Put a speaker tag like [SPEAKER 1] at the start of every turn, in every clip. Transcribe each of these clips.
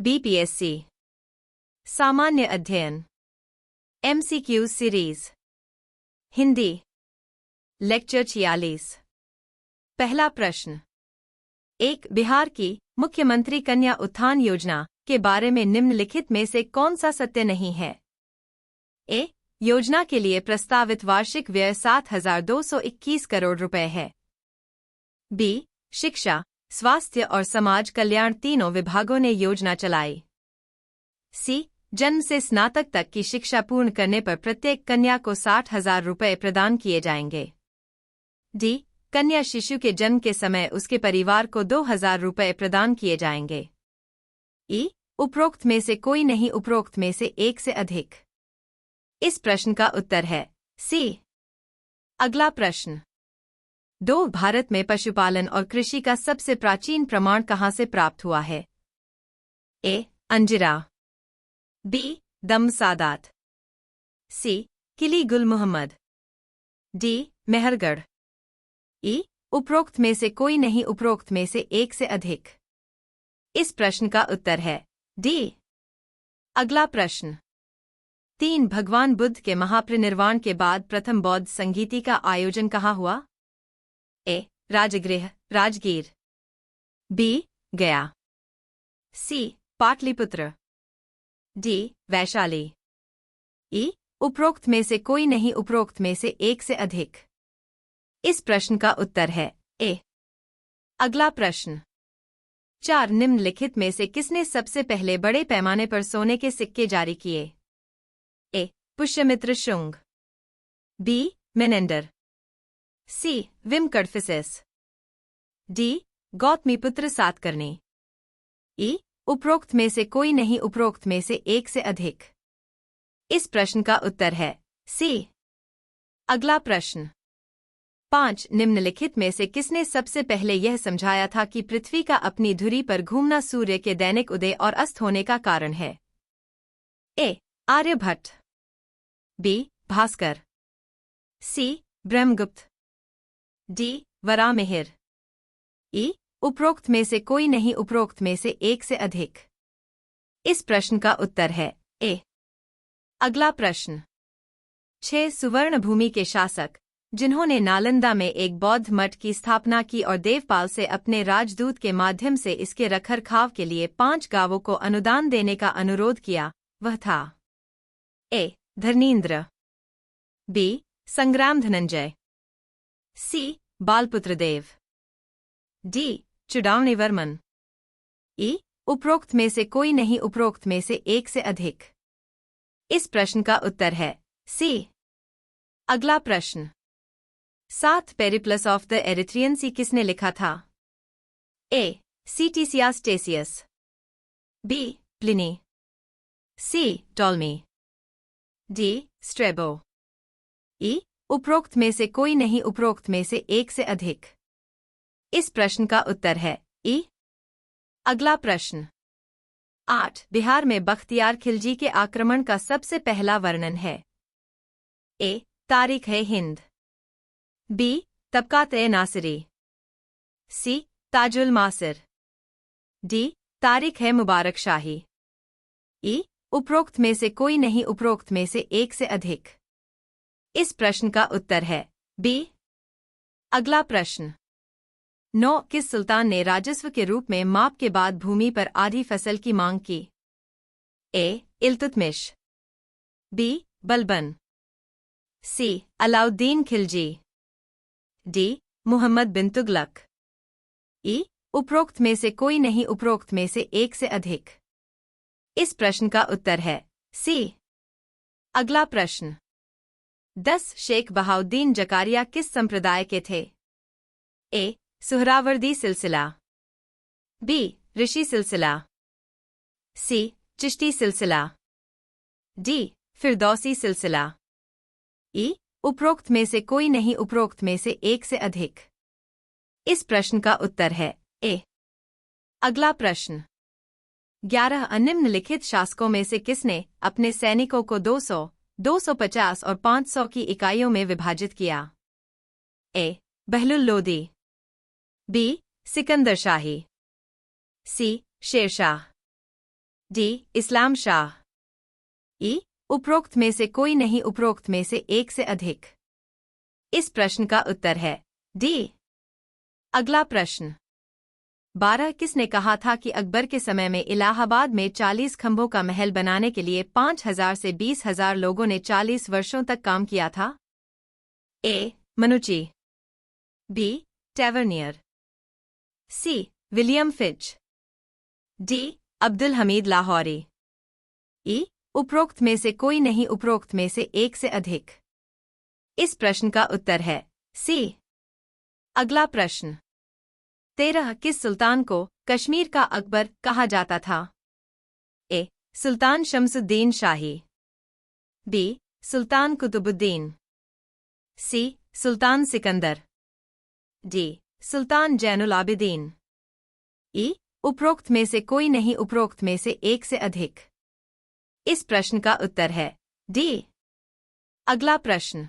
[SPEAKER 1] BPSC सामान्य अध्ययन MCQ series Hindi lecture 46। पहला प्रश्न। एक बिहार की मुख्यमंत्री कन्या उत्थान योजना के बारे में निम्नलिखित में से कौन सा सत्य नहीं है? ए. योजना के लिए प्रस्तावित वार्षिक व्यय 7,221 करोड़ रुपए है। बी. शिक्षा, स्वास्थ्य और समाज कल्याण तीनों विभागों ने योजना चलाई। सी. जन्म से स्नातक तक की शिक्षा पूर्ण करने पर प्रत्येक कन्या को 60,000 रुपए प्रदान किए जाएंगे। डी. कन्या शिशु के जन्म के समय उसके परिवार को 2,000 रुपए प्रदान किए जाएंगे। ई. उपरोक्त में से कोई नहीं, उपरोक्त में से एक से अधिक। इस प्रश्न का उत्तर है सी। अगला प्रश्न। भारत में पशुपालन और कृषि का सबसे प्राचीन प्रमाण कहाँ से प्राप्त हुआ है? ए. अंजिरा। बी. दम सादात। सी. किली गुल मोहम्मद। डी. मेहरगढ़। ई. उपरोक्त में से कोई नहीं, उपरोक्त में से एक से अधिक। इस प्रश्न का उत्तर है डी। अगला प्रश्न। 3. भगवान बुद्ध के महापरिनिर्वाण के बाद प्रथम बौद्ध संगीति का आयोजन कहाँ हुआ? ए. राजगृह राजगीर। बी. गया। सी. पाटलिपुत्र। डी. वैशाली। ई. उपरोक्त में से कोई नहीं, उपरोक्त में से एक से अधिक। इस प्रश्न का उत्तर है ए। अगला प्रश्न। 4. निम्नलिखित में से किसने सबसे पहले बड़े पैमाने पर सोने के सिक्के जारी किए? ए. पुष्यमित्र शुंग। बी. मेनेंडर। सी. विम कडफिसेस। डी. गौतमीपुत्र सातकर्णी। ई. उपरोक्त में से कोई नहीं, उपरोक्त में से एक से अधिक। इस प्रश्न का उत्तर है सी। अगला प्रश्न। 5. निम्नलिखित में से किसने सबसे पहले यह समझाया था कि पृथ्वी का अपनी धुरी पर घूमना सूर्य के दैनिक उदय और अस्त होने का कारण है? ए. आर्यभट्ट। बी. भास्कर। सी. ब्रह्मगुप्त। डी. वराहमिहिर। ई. उपरोक्त में से कोई नहीं, उपरोक्त में से एक से अधिक। इस प्रश्न का उत्तर है ए। अगला प्रश्न। 6. सुवर्ण भूमि के शासक जिन्होंने नालंदा में एक बौद्ध मठ की स्थापना की और देवपाल से अपने राजदूत के माध्यम से इसके रखरखाव के लिए 5 गांवों को अनुदान देने का अनुरोध किया, वह था? ए. धर्नीन्द्र। बी. संग्राम धनंजय। सी. बालपुत्र देव। डी. चुडावनी वर्मन। ई. उपरोक्त में से कोई नहीं, उपरोक्त में से एक से अधिक। इस प्रश्न का उत्तर है सी। अगला प्रश्न। 7 पेरिप्लस ऑफ द एरिथ्रियन सी किसने लिखा था? ए. सीटीसियास टेसियस। बी. प्लिनी। सी. टॉलमी। डी. स्ट्रेबो। ई. उपरोक्त में से कोई नहीं, उपरोक्त में से एक से अधिक। इस प्रश्न का उत्तर है ई। अगला प्रश्न। 8. बिहार में बख्तियार खिलजी के आक्रमण का सबसे पहला वर्णन है? ए. तारीख है हिंद। बी. तबकात-ए नासिरी। सी. ताजुल मासिर। डी. तारीख है मुबारक शाही। ई. उपरोक्त में से कोई नहीं, उपरोक्त में से एक से अधिक। इस प्रश्न का उत्तर है बी। अगला प्रश्न। 9. किस सुल्तान ने राजस्व के रूप में माप के बाद भूमि पर आधी फसल की मांग की? ए. इल्तुतमिश। बी. बलबन। सी. अलाउद्दीन खिलजी। डी. मुहम्मद बिन तुगलक। ई. उपरोक्त में से कोई नहीं, उपरोक्त में से एक से अधिक। इस प्रश्न का उत्तर है सी। अगला प्रश्न। 10. शेख बहाउद्दीन जकारिया किस संप्रदाय के थे? ए. सुहरावर्दी सिलसिला। बी. ऋषि सिलसिला। सी. चिश्ती सिलसिला। डी. फिरदौसी सिलसिला। ई. उपरोक्त में से कोई नहीं, उपरोक्त में से एक से अधिक। इस प्रश्न का उत्तर है ए। अगला प्रश्न। 11. निम्नलिखित शासकों में से किसने अपने सैनिकों को 200, 250 और 500 की इकाइयों में विभाजित किया? ए. बहलुल लोदी। बी. सिकंदर शाही। सी. शेरशाह। डी इस्लाम शाह। ई उपरोक्त में से कोई नहीं, उपरोक्त में से एक से अधिक। इस प्रश्न का उत्तर है डी। अगला प्रश्न 12 किसने कहा था कि अकबर के समय में इलाहाबाद में 40 खंभों का महल बनाने के लिए 5,000 से 20,000 लोगों ने 40 वर्षों तक काम किया था? A Manucci, B Tavernier, C William Finch, D Abdul Hamid Lahori. E उपरोक्त में से कोई नहीं, उपरोक्त में से एक से अधिक। इस प्रश्न का उत्तर है सी। अगला प्रश्न 13 किस सुल्तान को कश्मीर का अकबर कहा जाता था? ए सुल्तान शमसुद्दीन शाही, बी सुल्तान कुतुबुद्दीन, सी सुल्तान सिकंदर, डी सुल्तान जैनुल आबिदीन। ई उपरोक्त में से कोई नहीं, उपरोक्त में से एक से अधिक। इस प्रश्न का उत्तर है डी। अगला प्रश्न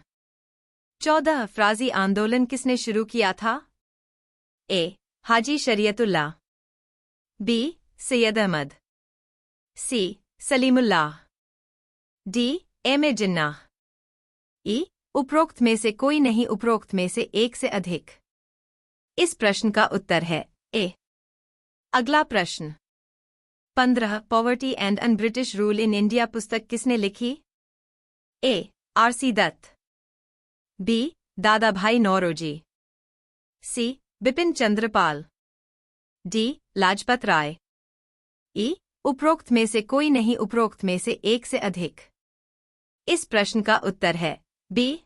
[SPEAKER 1] 14 अफराजी आंदोलन किसने शुरू किया था? A Haji Shariatullah, B Syed Ahmad, C Salimullah, D M A Jinnah. E उपरोक्त में से कोई नहीं, उपरोक्त में से एक से अधिक। इस प्रश्न का उत्तर है ए। अगला प्रश्न 15 poverty and un British rule in India पुस्तक किसने लिखी? ए आर.सी. दत्त, बी दादा भाई नौरोजी, सी बिपिन चंद्र पाल, डी लाजपत राय। ई उपरोक्त में से कोई नहीं, उपरोक्त में से एक से अधिक। इस प्रश्न का उत्तर है बी।